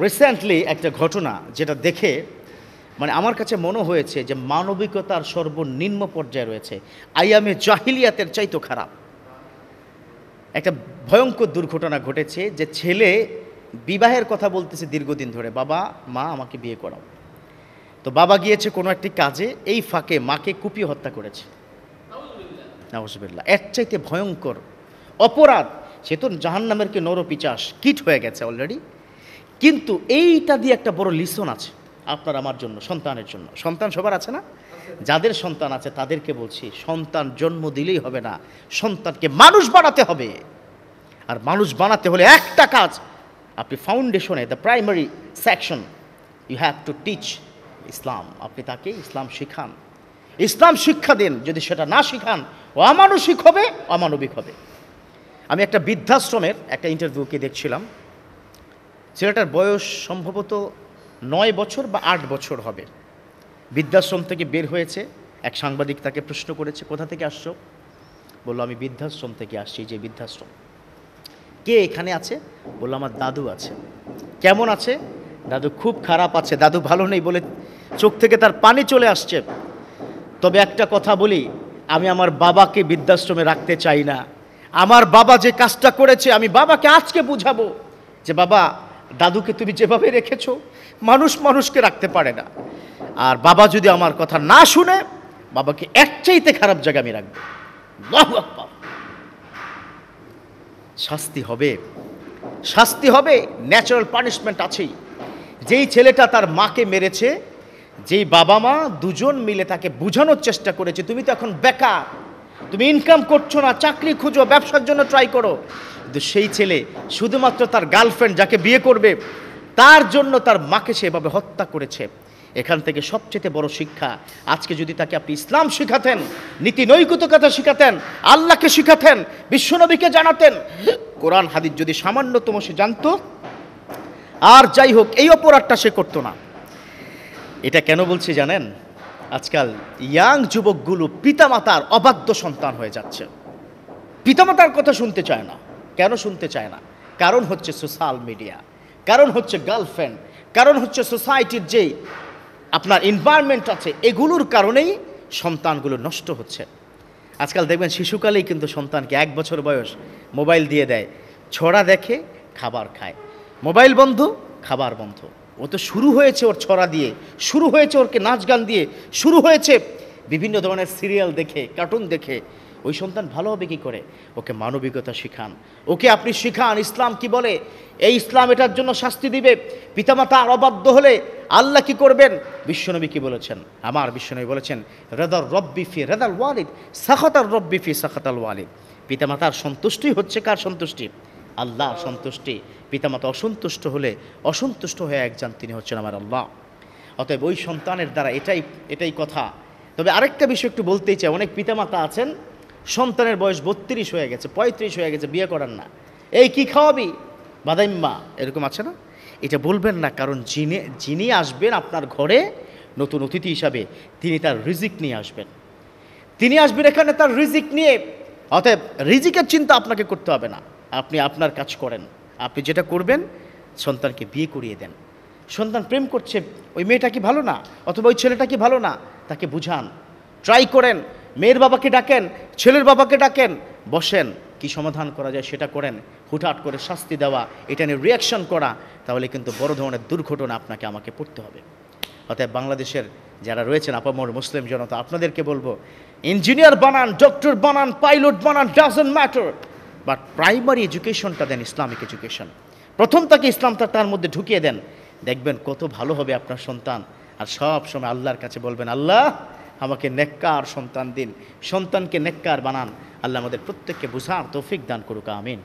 Recently একটা ঘটনা যেটা দেখে মানে আমার কাছে মনে হয়েছে যে মানবিকতার সর্বনিম্ন পর্যায়ে রয়েছে, আইয়ামে জাহিলিয়াতের চাইতো খারাপ। একটা ভয়ঙ্কর দুর্ঘটনা ঘটেছে যে ছেলে বিবাহের কথা বলতেছে দীর্ঘদিন ধরে, বাবা মা আমাকে বিয়ে করাও। তো বাবা গিয়েছে কোনো একটি কাজে, এই ফাঁকে মাকে কুপিয়ে হত্যা করেছে। নাউজুবিল্লাহ। এর চাইতে ভয়ঙ্কর অপরাধ, সে তো জাহান্নামের কি নরপিচাস কিট হয়ে গেছে অলরেডি। কিন্তু এইটা দিয়ে একটা বড় লিসন আছে আপনার আমার জন্য, সন্তানের জন্য। সন্তান সবার আছে না? যাদের সন্তান আছে তাদেরকে বলছি, সন্তান জন্ম দিলেই হবে না, সন্তানকে মানুষ বানাতে হবে। আর মানুষ বানাতে হলে একটা কাজ, আপনি ফাউন্ডেশনে the primary section you have to teach Islam. আপনি তাকে ইসলাম শিখান, ইসলাম শিক্ষা দিন। যদি সেটা না শিখান, ও অমানসিক হবে, অমানবিক হবে। আমি একটা বৃদ্ধাশ্রমের একটা ইন্টারভিউকে দেখছিলাম। ছেলেটার বয়স সম্ভবত 9 বছর বা 8 বছর হবে। বৃদ্ধাশ্রম থেকে বের হয়েছে। এক সাংবাদিক তাকে প্রশ্ন করেছে, কোথা থেকে আসছো? বললো, আমি বৃদ্ধাশ্রম থেকে আসছি। যে বৃদ্ধাশ্রম, কে এখানে আছে? বললো, আমার দাদু আছে। কেমন আছে? দাদু খুব খারাপ আছে, দাদু ভালো নেই বলে চোখ থেকে তার পানি চলে আসছে। তবে একটা কথা বলি, আমি আমার বাবাকে বৃদ্ধাশ্রমে রাখতে চাই না। আমার বাবা যে কাজটা করেছে, আমি বাবাকে আজকে বুঝাবো যে বাবা, দাদুকে তুমি যেভাবে রেখেছো, মানুষ মানুষকে রাখতে পারে না। আর বাবা যদি আমার কথা না শুনে, বাবাকে এর চাইতে খারাপ জায়গায় আমি রাখবো। আল্লাহু আকবার। শাস্তি হবে, শাস্তি হবে, ন্যাচারাল পানিশমেন্ট আছেই। যেই ছেলেটা তার মাকে মেরেছে, যেই বাবা মা দুজন মিলে তাকে বোঝানোর চেষ্টা করেছে, তুমি তো এখন বেকার, তুমি ইনকাম করছো না, চাকরি খুঁজো, ব্যবসার জন্য ট্রাই করো। কিন্তু সেই ছেলে শুধুমাত্র তার গার্লফ্রেন্ড যাকে বিয়ে করবে, তার জন্য তার মাকে সেভাবে হত্যা করেছে। এখান থেকে সবচেয়ে বড় শিক্ষা, আজকে যদি তাকে আপনি ইসলাম শিখাতেন, নীতি নৈতিকতা শিখাতেন, আল্লাহকে শিখাতেন, বিশ্বনবীকে জানাতেন, কোরআন হাদিস যদি সামান্যতম সে জানতো, আর যাই হোক এই অপরাধটা সে করতো না। এটা কেন বলছি জানেন? আজকাল ইয়াং যুবকগুলো পিতামাতার অবাধ্য সন্তান হয়ে যাচ্ছে। পিতামাতার কথা শুনতে চায় না। কেন শুনতে চায় না? কারণ হচ্ছে সোশ্যাল মিডিয়া, কারণ হচ্ছে গার্লফ্রেন্ড, কারণ হচ্ছে সোসাইটির যেই আপনার এনভায়রনমেন্ট আছে, এগুলোর কারণেই সন্তানগুলো নষ্ট হচ্ছে। আজকাল দেখবেন শিশুকালেই কিন্তু সন্তানকে 1 বছর বয়স মোবাইল দিয়ে দেয়, ছড়া দেখে, খাবার খায়, মোবাইল বন্ধ, খাবার বন্ধ। ও তো শুরু হয়েছে ওর ছড়া দিয়ে, শুরু হয়েছে ওরকে নাচ গান দিয়ে, শুরু হয়েছে বিভিন্ন ধরনের সিরিয়াল দেখে, কার্টুন দেখে। ওই সন্তান ভালো হবে কী করে? ওকে মানবিকতা শিখান, ওকে আপনি শিখান ইসলাম কি বলে, এই ইসলাম এটার জন্য শাস্তি দিবে। পিতামাতা অবাধ্য হলে আল্লাহ কি করবেন? বিশ্বনবী কি বলেছেন? আমার বিশ্বনবী বলেছেন, রেদার রব্বি ফি রেদাল ওয়ালিদ, সাখাতার রব্বি ফি সাখাতাল ওয়ালিদ। পিতামাতার সন্তুষ্টি হচ্ছে কার সন্তুষ্টি? আল্লাহর সন্তুষ্টি। পিতামাতা অসন্তুষ্ট হলে, অসন্তুষ্ট হয়ে একজন, তিনি হচ্ছেন আমার আল্লাহ। অতএব ওই সন্তানের দ্বারা এটাই কথা। তবে আরেকটা বিষয় একটু বলতেই চাই, অনেক পিতামাতা আছেন সন্তানের বয়স 32 হয়ে গেছে, 35 হয়ে গেছে, বিয়ে করান না। এই কি খাওয়াবি? বাদাইম্মা, এরকম আছে না? এটা বলবেন না, কারণ যিনি আসবেন আপনার ঘরে নতুন অতিথি হিসাবে, তিনি তার রিজিক নিয়ে আসবেন। তিনি আসবেন এখানে তার রিজিক নিয়ে। অতএব রিজিকের চিন্তা আপনাকে করতে হবে না, আপনি আপনার কাজ করেন। আপনি যেটা করবেন, সন্তানকে বিয়ে করিয়ে দেন। সন্তান প্রেম করছে, ওই মেয়েটা কি ভালো না, অথবা ওই ছেলেটা কি ভালো না, তাকে বুঝান, ট্রাই করেন। মেয়ের বাবাকে ডাকেন, ছেলের বাবাকে ডাকেন, বসেন, কি সমাধান করা যায় সেটা করেন। হুটহাট করে শাস্তি দেওয়া, এটা নিয়ে রিয়াকশন করা, তাহলে কিন্তু বড় ধরনের দুর্ঘটনা আপনাকে আমাকে পড়তে হবে। অতএব বাংলাদেশের যারা রয়েছেন আপামর মুসলিম জনতা, আপনাদেরকে বলবো, ইঞ্জিনিয়ার বানান, ডক্টর বানান, পাইলট বানান, ডাজন্ট ম্যাটার, বাট প্রাইমারি এডুকেশনটা দেন ইসলামিক এডুকেশন। প্রথম তাকে ইসলামটা তার মধ্যে ঢুকিয়ে দেন, দেখবেন কত ভালো হবে আপনার সন্তান। আর সব সময় আল্লাহর কাছে বলবেন, আল্লাহ আমাকে নেককার সন্তান দিন, সন্তানকে নেককার বানান। আল্লাহ আমাদের প্রত্যেককে বুঝার তৌফিক দান করুক, আমিন।